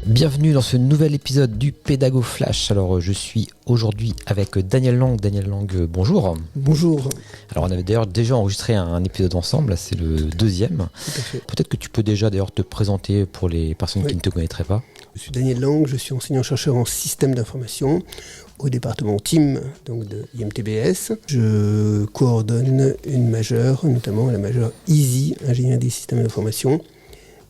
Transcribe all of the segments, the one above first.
Bienvenue dans ce nouvel épisode du Pédago Flash. Alors je suis aujourd'hui avec Daniel Lang. Daniel Lang, bonjour. Bonjour. Alors on avait d'ailleurs déjà enregistré un épisode ensemble, là c'est le deuxième. Tout à fait. Peut-être que tu peux déjà d'ailleurs te présenter pour les personnes qui ne te connaîtraient pas. Je suis Daniel Lang, je suis enseignant-chercheur en système d'information au département TIM donc de IMTBS. Je coordonne une majeure, notamment la majeure EASY, ingénieur des systèmes d'information,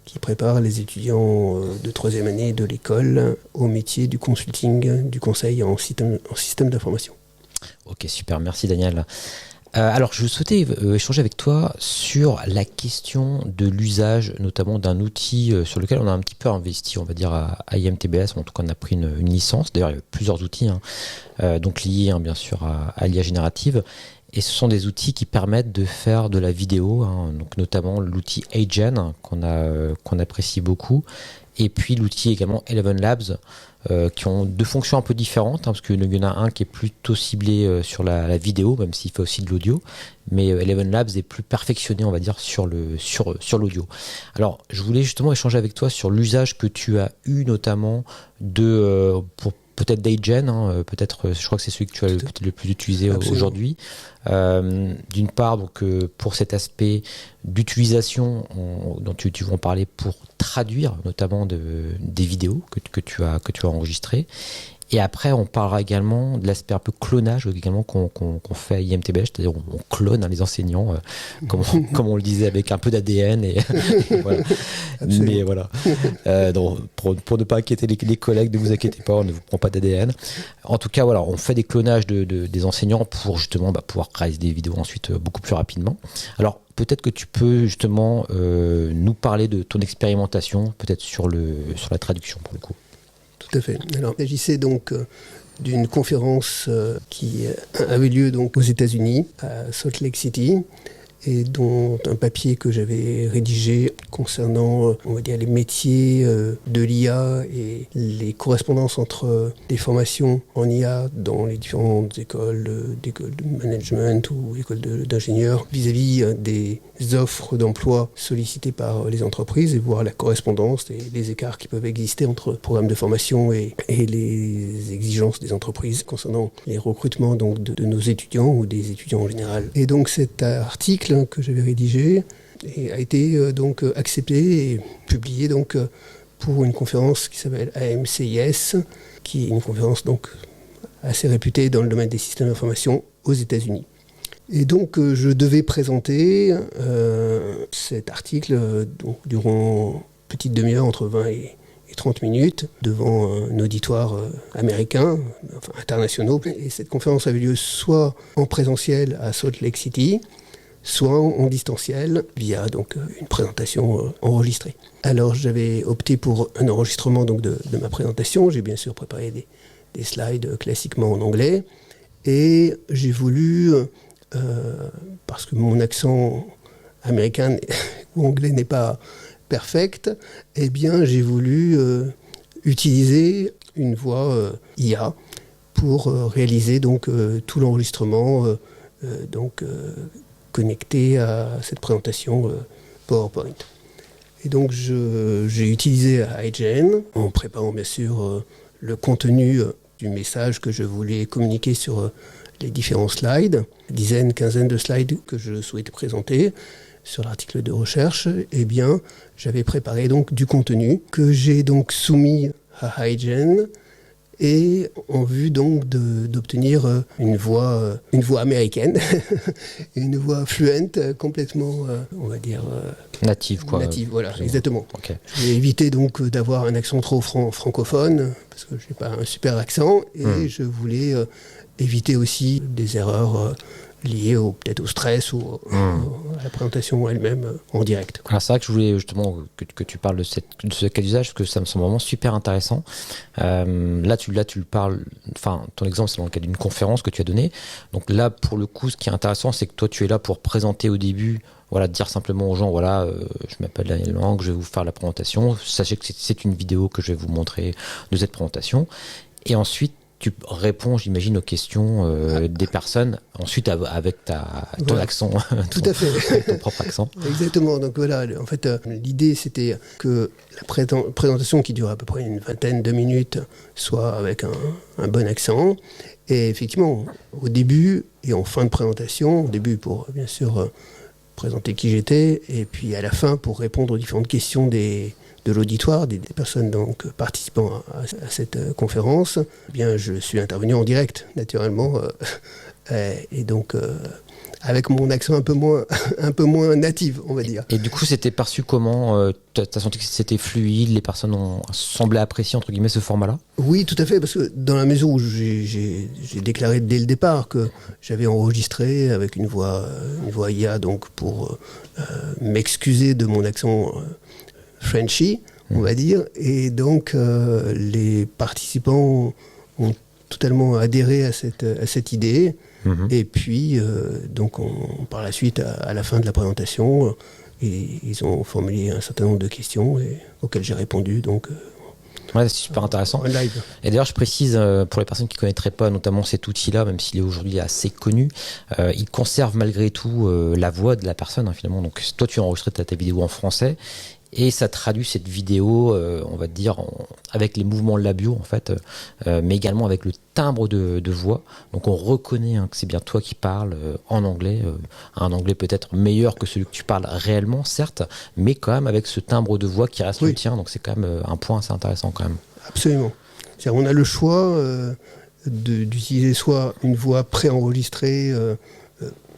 qui prépare les étudiants de troisième année de l'école au métier du consulting, du conseil en système d'information. Ok, super, merci Daniel. Alors je souhaitais échanger avec toi sur la question de l'usage notamment d'un outil sur lequel on a un petit peu investi, on va dire à IMTBS, en tout cas on a pris une licence, d'ailleurs il y a plusieurs outils, donc liés bien sûr à l'IA générative. Et ce sont des outils qui permettent de faire de la vidéo, donc notamment l'outil Agen qu'on apprécie beaucoup, et puis l'outil également Eleven Labs, qui ont deux fonctions un peu différentes, parce qu'il y en a un qui est plutôt ciblé sur la vidéo, même s'il fait aussi de l'audio, mais Eleven Labs est plus perfectionné, on va dire, sur l'audio. Alors, je voulais justement échanger avec toi sur l'usage que tu as eu notamment pour peut-être d'Agen, peut-être, je crois que c'est celui que tu as le plus utilisé aujourd'hui. D'une part, donc, pour cet aspect d'utilisation dont tu vas en parler pour traduire notamment des vidéos que tu as enregistrées. Et après, on parlera également de l'aspect un peu clonage également qu'on fait à IMTBS, c'est-à-dire on clone les enseignants, comme on le disait, avec un peu d'ADN. Et voilà. Mais voilà. Donc, pour ne pas inquiéter les collègues, ne vous inquiétez pas, on ne vous prend pas d'ADN. En tout cas, voilà, on fait des clonages des enseignants pour justement pouvoir réaliser des vidéos ensuite beaucoup plus rapidement. Alors, peut-être que tu peux justement nous parler de ton expérimentation, peut-être sur la traduction pour le coup. Tout à fait. Alors, il s'agissait donc d'une conférence qui avait lieu donc aux États-Unis, à Salt Lake City, et dont un papier que j'avais rédigé concernant, on va dire, les métiers de l'IA et les correspondances entre des formations en IA dans les différentes écoles de management ou écoles d'ingénieurs vis-à-vis des offres d'emploi sollicitées par les entreprises et voir la correspondance et les écarts qui peuvent exister entre programmes de formation et les exigences des entreprises concernant les recrutements donc de nos étudiants ou des étudiants en général. Et donc cet article que j'avais rédigé a été donc accepté et publié donc pour une conférence qui s'appelle AMCIS, qui est une conférence donc assez réputée dans le domaine des systèmes d'information aux États-Unis. Et donc je devais présenter cet article donc, durant une petite demi-heure, entre 20 et 30 minutes, devant un auditoire américain, enfin international. Et cette conférence avait lieu soit en présentiel à Salt Lake City, soit en distanciel, via donc une présentation enregistrée. Alors j'avais opté pour un enregistrement donc, de ma présentation. J'ai bien sûr préparé des slides classiquement en anglais. Et j'ai voulu, parce que mon accent américain ou anglais n'est pas perfect, eh bien j'ai voulu utiliser une voix IA pour réaliser donc tout l'enregistrement connecté à cette présentation PowerPoint. Et donc j'ai utilisé Agen en préparant bien sûr le contenu du message que je voulais communiquer sur les différents slides, dizaines, quinzaine de slides que je souhaitais présenter sur l'article de recherche. Eh bien, j'avais préparé donc du contenu que j'ai donc soumis à Agen et en vue donc d'obtenir une voix américaine, une voix fluente, complètement, on va dire... native, quoi. Native, voilà, exactement. Okay. J'ai évité donc d'avoir un accent trop francophone, parce que je n'ai pas un super accent, et je voulais éviter aussi des erreurs liées peut-être au stress ou à la présentation elle-même en direct. Alors c'est vrai que je voulais justement que tu parles de ce cas d'usage, parce que ça me semble vraiment super intéressant. Là tu le parles, enfin ton exemple c'est dans le cadre d'une conférence que tu as donnée. Donc là pour le coup ce qui est intéressant c'est que toi tu es là pour présenter au début, voilà, dire simplement aux gens voilà je m'appelle Daniel Lang, je vais vous faire la présentation. Sachez que c'est une vidéo que je vais vous montrer de cette présentation. Et ensuite tu réponds, j'imagine, aux questions des personnes, ensuite avec ton accent, tout à fait. ton propre accent. Exactement. Donc voilà, en fait, l'idée c'était que la présentation qui dure à peu près une vingtaine de minutes soit avec un bon accent. Et effectivement, au début et en fin de présentation, au début pour bien sûr présenter qui j'étais, et puis à la fin pour répondre aux différentes questions de l'auditoire, des personnes donc participant à cette conférence, eh bien je suis intervenu en direct, naturellement, et donc avec mon accent un peu moins natif, on va dire. Et du coup, c'était perçu comment t'as senti que c'était fluide, les personnes ont semblé apprécier, entre guillemets, ce format-là? Oui, tout à fait, parce que dans la mesure où j'ai déclaré dès le départ que j'avais enregistré avec une voix IA, donc pour m'excuser de mon accent Frenchy, on va dire, et donc les participants ont totalement adhéré à cette idée. Et puis, donc, par la suite, à la fin de la présentation, ils ont formulé un certain nombre de questions auxquelles j'ai répondu. Donc, ouais, c'est super intéressant. En live. Et d'ailleurs, je précise pour les personnes qui ne connaîtraient pas notamment cet outil-là, même s'il est aujourd'hui assez connu, il conserve malgré tout la voix de la personne, finalement. Donc, toi, tu as enregistré ta vidéo en français. Et ça traduit cette vidéo, on va dire, avec les mouvements labiaux, en fait, mais également avec le timbre de voix. Donc on reconnaît que c'est bien toi qui parles en anglais, un anglais peut-être meilleur que celui que tu parles réellement, certes, mais quand même avec ce timbre de voix qui reste le tien. Donc c'est quand même un point assez intéressant quand même. Absolument. C'est-à-dire, on a le choix d'utiliser soit une voix préenregistrée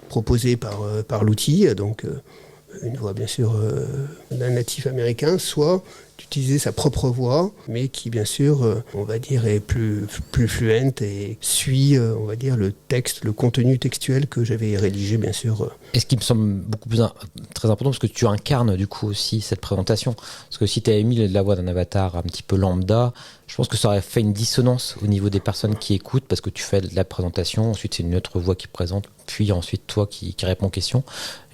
proposée par l'outil, donc une voix bien sûr d'un natif américain, soit d'utiliser sa propre voix, mais qui bien sûr, on va dire, est plus fluente et suit, on va dire, le texte, le contenu textuel que j'avais rédigé bien sûr. Et ce qui me semble beaucoup plus très important, parce que tu incarnes du coup aussi cette présentation. Parce que si tu avais mis la voix d'un avatar un petit peu lambda, je pense que ça aurait fait une dissonance au niveau des personnes qui écoutent, parce que tu fais de la présentation, ensuite c'est une autre voix qui présente, puis ensuite toi qui réponds aux questions.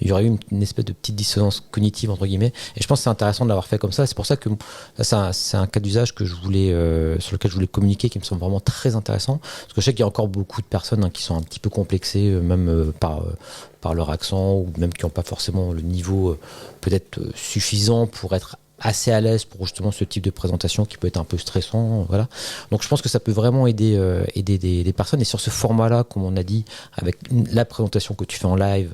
Il y aurait eu une espèce de petite dissonance cognitive, entre guillemets. Et je pense que c'est intéressant de l'avoir fait comme ça. C'est pour ça que c'est un cas d'usage que sur lequel je voulais communiquer, qui me semble vraiment très intéressant. Parce que je sais qu'il y a encore beaucoup de personnes qui sont un petit peu complexées, même par leur accent, ou même qui n'ont pas forcément le niveau peut-être suffisant pour être assez à l'aise pour justement ce type de présentation qui peut être un peu stressant, voilà. Donc je pense que ça peut vraiment aider des personnes. Et sur ce format-là, comme on a dit, avec la présentation que tu fais en live,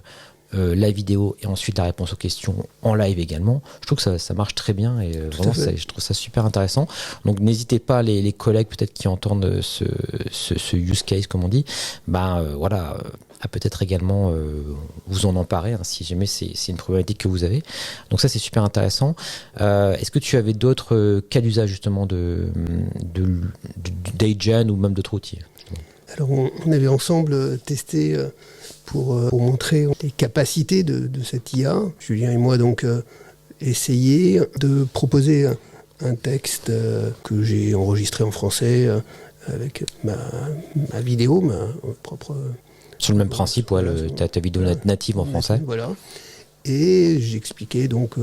la vidéo et ensuite la réponse aux questions en live également, je trouve que ça marche très bien et vraiment je trouve ça super intéressant. Donc n'hésitez pas, les collègues peut-être qui entendent ce use case comme on dit, voilà, à peut-être également vous en emparer si jamais c'est une problématique que vous avez. Donc ça c'est super intéressant. Est-ce que tu avais d'autres cas d'usage justement d'agent ou même d'autres outils? Alors on avait ensemble testé pour montrer les capacités de cette IA. Julien et moi donc essayé de proposer un texte que j'ai enregistré en français avec ma vidéo, ma propre... Sur le même principe, ta vidéo native en français. Voilà. Et j'expliquais donc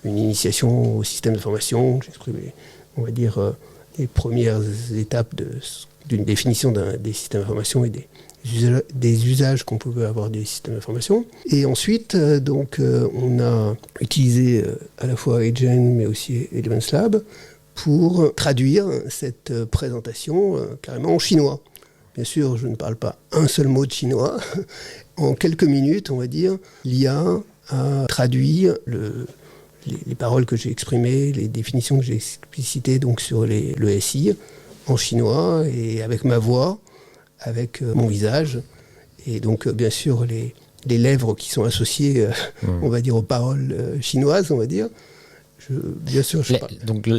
une initiation au système d'information. J'exprimais, on va dire, les premières étapes d'une définition des systèmes d'information et des usages qu'on pouvait avoir des systèmes d'information. Et ensuite, on a utilisé à la fois Agent, mais aussi Elements Lab, pour traduire cette présentation carrément en chinois. Bien sûr, je ne parle pas un seul mot de chinois. En quelques minutes, on va dire, l'IA a traduit les paroles que j'ai exprimées, les définitions que j'ai explicitées donc sur le SI en chinois et avec ma voix, avec mon visage. Et donc, bien sûr, les lèvres qui sont associées, on va dire, aux paroles chinoises, on va dire. Bien sûr,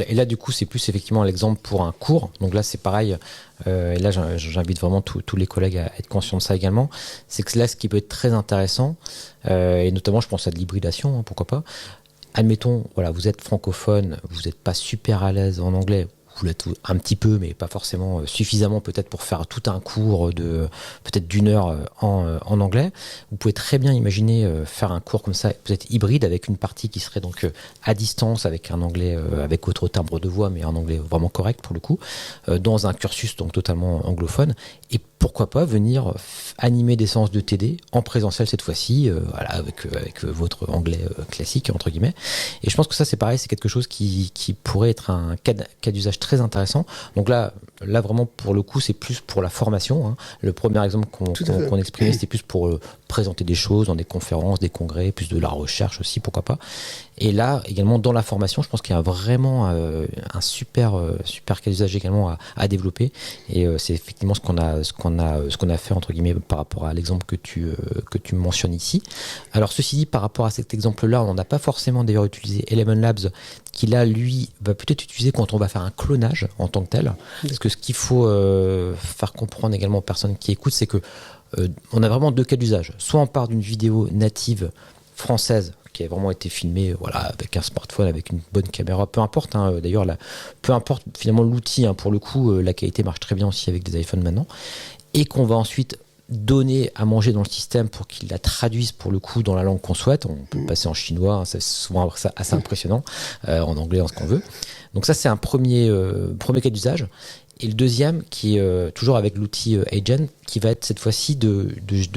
et là, du coup, c'est plus effectivement l'exemple pour un cours. Donc là, c'est pareil. Et là, j'invite vraiment tous les collègues à être conscients de ça également. C'est que là, ce qui peut être très intéressant, et notamment, je pense à de l'hybridation, pourquoi pas. Admettons, voilà, vous êtes francophone, vous n'êtes pas super à l'aise en anglais, coup là un petit peu, mais pas forcément suffisamment peut-être pour faire tout un cours de peut-être d'1 heure en anglais. Vous pouvez très bien imaginer faire un cours comme ça, peut-être hybride, avec une partie qui serait donc à distance avec un anglais avec autre timbre de voix, mais un anglais vraiment correct pour le coup, dans un cursus donc totalement anglophone. Et pourquoi pas venir animer des séances de TD en présentiel cette fois-ci, voilà, avec votre anglais classique entre guillemets. Et je pense que ça c'est pareil, c'est quelque chose qui pourrait être un cas d'usage très intéressant. Donc là vraiment pour le coup c'est plus pour la formation, hein. Le premier exemple qu'on exprimait c'était plus pour présenter des choses dans des conférences, des congrès, plus de la recherche aussi, pourquoi pas. Et là également dans la formation, je pense qu'il y a vraiment un super cas d'usage également à développer. Et c'est effectivement ce qu'on a fait entre guillemets par rapport à l'exemple que tu mentionnes ici. Alors ceci dit, par rapport à cet exemple-là, on n'a pas forcément d'ailleurs utilisé Eleven Labs, qui là lui va peut-être utiliser quand on va faire un clonage en tant que tel. Parce que ce qu'il faut faire comprendre également aux personnes qui écoutent, c'est que on a vraiment 2 cas d'usage. Soit on part d'une vidéo native française qui a vraiment été filmée avec un smartphone, avec une bonne caméra, peu importe, hein, d'ailleurs peu importe finalement l'outil, hein, pour le coup la qualité marche très bien aussi avec des iPhones maintenant, et qu'on va ensuite donner à manger dans le système pour qu'il la traduise pour le coup dans la langue qu'on souhaite. On peut passer en chinois, hein, c'est souvent assez impressionnant, en anglais, en ce qu'on veut. Donc ça c'est un premier cas d'usage. Et le deuxième, qui est toujours avec l'outil Agent, qui va être cette fois-ci de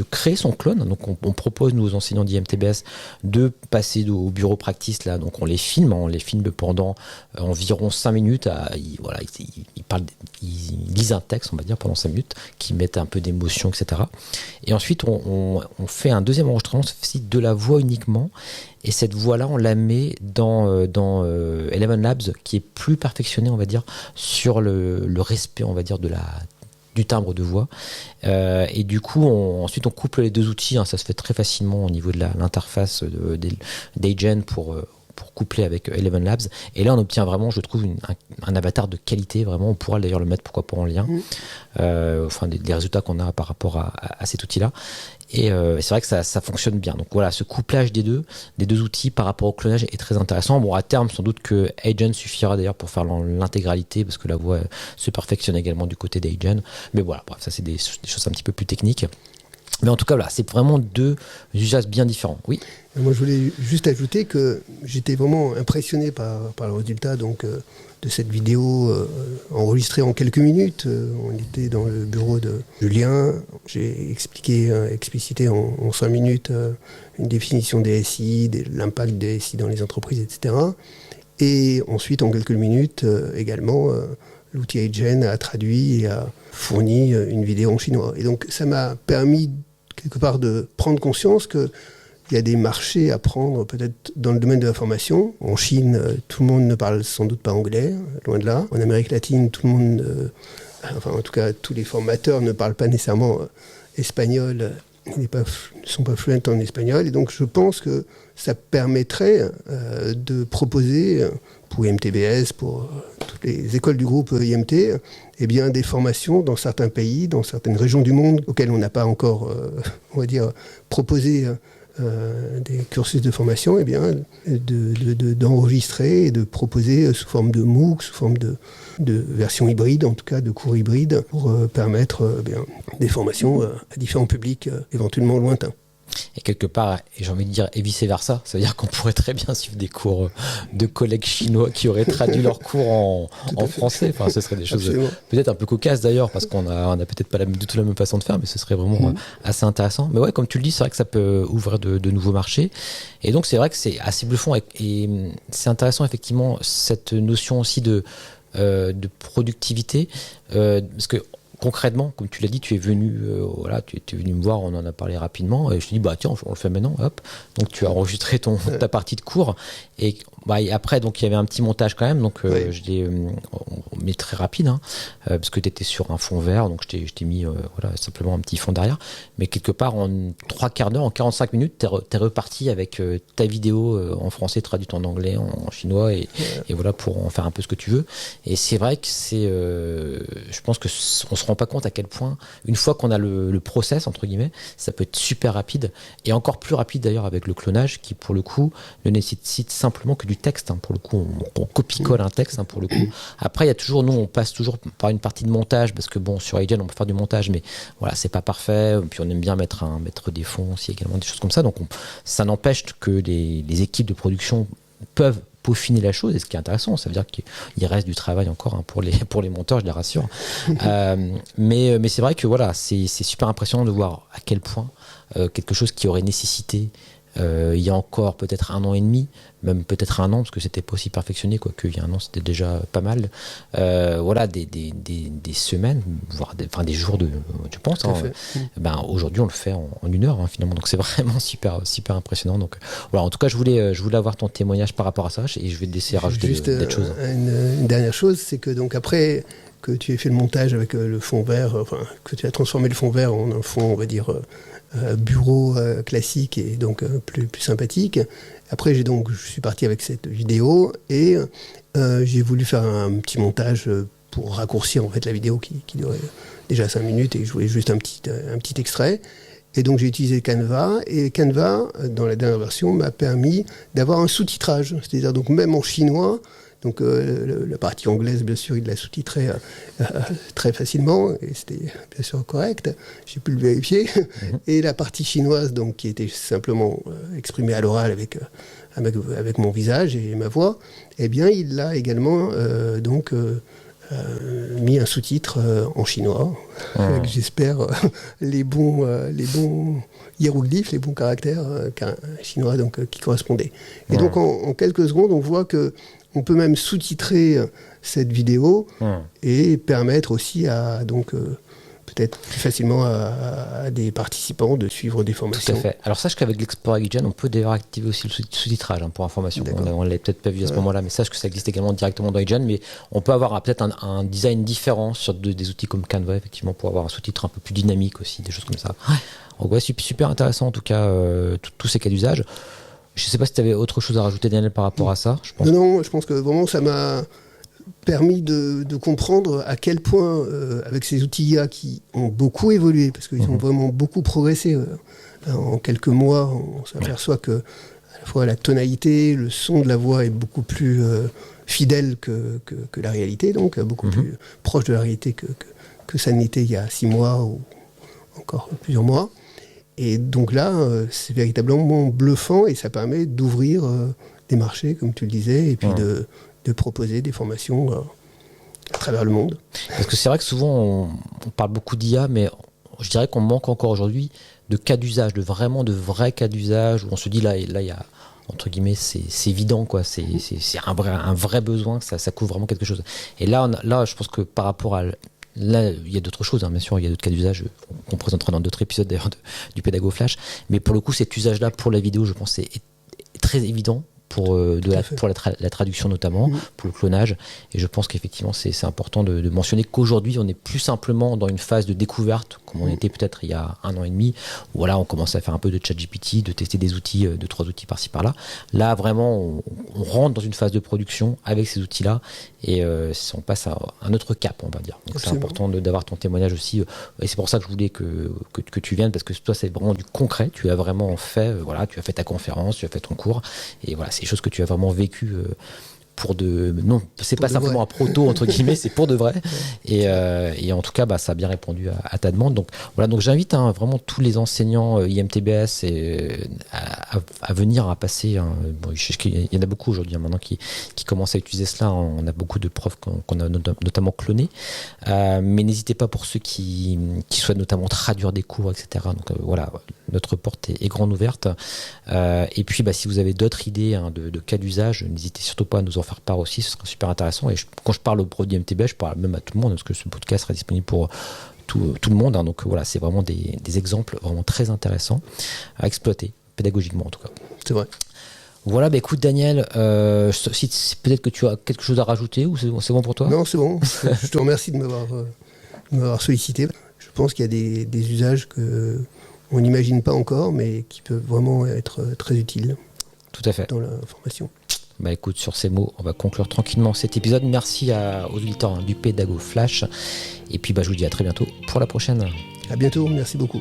créer son clone. Donc on propose, nous, aux enseignants d'IMTBS, de passer au bureau practice. Là. Donc on les filme pendant environ 5 minutes. Ils lisent un texte, on va dire, pendant 5 minutes, qui mettent un peu d'émotion, etc. Et ensuite, on fait un deuxième enregistrement, cette fois-ci, de la voix uniquement. Et cette voix-là, on la met dans Eleven Labs, qui est plus perfectionné, on va dire, sur le respect, on va dire, du timbre de voix. Et du coup, ensuite, on couple les 2 outils. Hein, ça se fait très facilement au niveau de l'interface d'Agent pour coupler avec Eleven Labs. Et là, on obtient vraiment, je trouve, un avatar de qualité. Vraiment, on pourra d'ailleurs le mettre, pourquoi pas, en lien. Des résultats qu'on a par rapport à cet outil-là. Et c'est vrai que ça fonctionne bien. Donc voilà, ce couplage des deux outils par rapport au clonage est très intéressant. Bon, à terme, sans doute que Agent suffira d'ailleurs pour faire l'intégralité, parce que la voix se perfectionne également du côté d'Agent. Mais voilà, bref, ça c'est des choses un petit peu plus techniques. Mais en tout cas, voilà, c'est vraiment 2 usages bien différents. Oui. Moi, je voulais juste ajouter que j'étais vraiment impressionné par le résultat de cette vidéo enregistrée en quelques minutes. On était dans le bureau de Julien. J'ai explicité en 5 minutes une définition des SI, l'impact des SI dans les entreprises, etc. Et ensuite, en quelques minutes, également, l'outil Agent a traduit et a fourni une vidéo en chinois. Et donc, ça m'a permis quelque part de prendre conscience qu'il y a des marchés à prendre peut-être dans le domaine de la formation. En Chine, tout le monde ne parle sans doute pas anglais, loin de là. En Amérique latine, tout le monde, en tout cas tous les formateurs ne parlent pas nécessairement espagnol, ils ne sont pas fluents en espagnol. Et donc je pense que ça permettrait de proposer pour IMTBS, pour toutes les écoles du groupe IMT, des formations dans certains pays, dans certaines régions du monde auxquelles on n'a pas encore, on va dire, proposé des cursus de formation, d'enregistrer et de proposer sous forme de MOOC, sous forme de version hybride, en tout cas de cours hybrides, pour permettre des formations à différents publics éventuellement lointains. Et quelque part, et j'ai envie de dire, et vice-versa, ça veut dire qu'on pourrait très bien suivre des cours de collègues chinois qui auraient traduit leurs cours en français. Enfin, ce serait des choses peut-être un peu cocasses d'ailleurs, parce qu'on a peut-être pas du tout la même façon de faire, mais ce serait vraiment assez intéressant. Mais ouais, comme tu le dis, c'est vrai que ça peut ouvrir de nouveaux marchés. Et donc, c'est vrai que c'est assez bluffant. Et c'est intéressant, effectivement, cette notion aussi de productivité, parce que concrètement, comme tu l'as dit, tu es venu, tu es venu me voir, on en a parlé rapidement, et je te dis, tiens, on le fait maintenant, hop. Donc tu as enregistré ta partie de cours, et après, donc il y avait un petit montage quand même, donc je l'ai mis très rapide, hein, parce que tu étais sur un fond vert, donc je t'ai mis simplement un petit fond derrière, mais quelque part en 3/4 d'heure, en 45 minutes, t'es reparti avec ta vidéo en français traduite en anglais, en chinois, et voilà, pour en faire un peu ce que tu veux. Et c'est vrai que je pense que on se rend pas compte à quel point, une fois qu'on a le process, entre guillemets, ça peut être super rapide, et encore plus rapide d'ailleurs avec le clonage, qui pour le coup ne nécessite simplement que du texte, hein. Pour le coup, on copie-colle un texte, hein, pour le coup. Après, il y a toujours toujours, nous, on passe toujours par une partie de montage, parce que bon, sur iGen, on peut faire du montage, mais voilà, c'est pas parfait. Puis on aime bien mettre des fonds aussi, également des choses comme ça. Donc ça n'empêche que les équipes de production peuvent peaufiner la chose, et ce qui est intéressant, ça veut dire qu'il reste du travail encore, hein, pour les monteurs, je les rassure. Mais c'est vrai que voilà, c'est super impressionnant de voir à quel point quelque chose qui aurait nécessité il y a encore peut-être 1 an et demi, même peut-être 1 an, parce que c'était pas aussi perfectionné, quoique il y a 1 an c'était déjà pas mal, voilà, des semaines, voire des jours je pense, hein, aujourd'hui on le fait en 1 heure, hein, finalement, donc c'est vraiment super impressionnant. Donc voilà, en tout cas je voulais avoir ton témoignage par rapport à ça, et je vais te laisser rajouter des choses. Une dernière chose, c'est que donc après que tu aies fait le montage avec le fond vert, que tu as transformé le fond vert en un fond, on va dire, bureau classique, et donc plus sympathique. Après, je suis parti avec cette vidéo, et j'ai voulu faire un petit montage pour raccourcir en fait la vidéo qui durait déjà 5 minutes, et je voulais juste un petit extrait. Et donc j'ai utilisé Canva, et Canva, dans la dernière version, m'a permis d'avoir un sous-titrage, c'est-à-dire donc même en chinois. Donc la partie anglaise, bien sûr, il l'a sous-titré très facilement, et c'était bien sûr correct, j'ai pu le vérifier. Et la partie chinoise, donc, qui était simplement exprimée à l'oral avec mon visage et ma voix, eh bien il l'a également mis un sous-titre en chinois, avec, j'espère, les bons hiéroglyphes, les bons caractères chinois qui correspondaient. Et donc en quelques secondes, on voit que on peut même sous-titrer cette vidéo et permettre aussi à peut-être plus facilement à des participants de suivre des formations. Tout à fait. Alors sache qu'avec l'Explore iGen, on peut d'ailleurs activer aussi le sous-titrage, hein, pour information. On ne l'avait peut-être pas vu à ce moment-là, mais sache que ça existe également directement dans iGen, mais on peut avoir peut-être un design différent sur des outils comme Canva, effectivement, pour avoir un sous-titre un peu plus dynamique aussi, des choses comme ça. Donc ouais, super intéressant en tout cas, tous ces cas d'usage. Je ne sais pas si tu avais autre chose à rajouter, Daniel, par rapport à ça. Non, je pense que vraiment ça m'a permis de comprendre à quel point, avec ces outils IA qui ont beaucoup évolué, parce qu'ils ont vraiment beaucoup progressé, en quelques mois, on s'aperçoit que à la fois la tonalité, le son de la voix est beaucoup plus fidèle que la réalité, donc beaucoup plus proche de la réalité que ça n'était il y a 6 mois ou encore plusieurs mois. Et donc là, c'est véritablement bluffant, et ça permet d'ouvrir des marchés, comme tu le disais, et puis de proposer des formations à travers le monde. Parce que c'est vrai que souvent, on parle beaucoup d'IA, mais je dirais qu'on manque encore aujourd'hui de cas d'usage, de vrais cas d'usage, où on se dit là il y a, entre guillemets, c'est évident, quoi. C'est un vrai besoin, ça couvre vraiment quelque chose. Et là, je pense que par rapport à... Là, il y a d'autres choses, hein, bien sûr, il y a d'autres cas d'usage qu'on présentera dans d'autres épisodes d'ailleurs du Pédago Flash. Mais pour le coup, cet usage-là pour la vidéo, je pense, est très évident pour la traduction notamment, pour le clonage. Et je pense qu'effectivement, c'est important de mentionner qu'aujourd'hui, on n'est plus simplement dans une phase de découverte, comme on était peut-être il y a 1 an et demi, où voilà, on commence à faire un peu de ChatGPT, de tester des outils, 2-3 outils par-ci par-là. Là, vraiment, on rentre dans une phase de production avec ces outils-là, et on passe à un autre cap, on va dire. Donc c'est important d'avoir ton témoignage aussi, et c'est pour ça que je voulais que tu viennes, parce que toi, c'est vraiment du concret. Tu as vraiment fait, tu as fait ta conférence, tu as fait ton cours, et voilà, c'est des choses que tu as vraiment vécues non, c'est pas simplement un proto entre guillemets, c'est pour de vrai. Et en tout cas, ça a bien répondu à ta demande. Donc voilà, donc j'invite vraiment tous les enseignants IMTBS à venir à passer. Il y en a beaucoup aujourd'hui maintenant qui commencent à utiliser cela. On a beaucoup de profs qu'on a notamment clonés. Mais n'hésitez pas pour ceux qui souhaitent notamment traduire des cours, etc. Donc voilà, notre porte est grande ouverte. Et puis si vous avez d'autres idées de cas d'usage, n'hésitez surtout pas à nous en faire part aussi, ce sera super intéressant. Et quand je parle au pro d'IMTBS, je parle même à tout le monde, parce que ce podcast sera disponible pour tout le monde, hein. Donc voilà, c'est vraiment des exemples vraiment très intéressants à exploiter, pédagogiquement en tout cas. C'est vrai. Voilà, écoute Daniel, si peut-être que tu as quelque chose à rajouter, ou c'est bon pour toi? Non, c'est bon. Je te remercie de m'avoir sollicité. Je pense qu'il y a des usages qu'on n'imagine pas encore, mais qui peuvent vraiment être très utiles. Tout à fait. Dans la formation. Écoute, sur ces mots, on va conclure tranquillement cet épisode. Merci aux auditeurs du Pédago Flash. Et puis je vous dis à très bientôt pour la prochaine. À bientôt, merci beaucoup.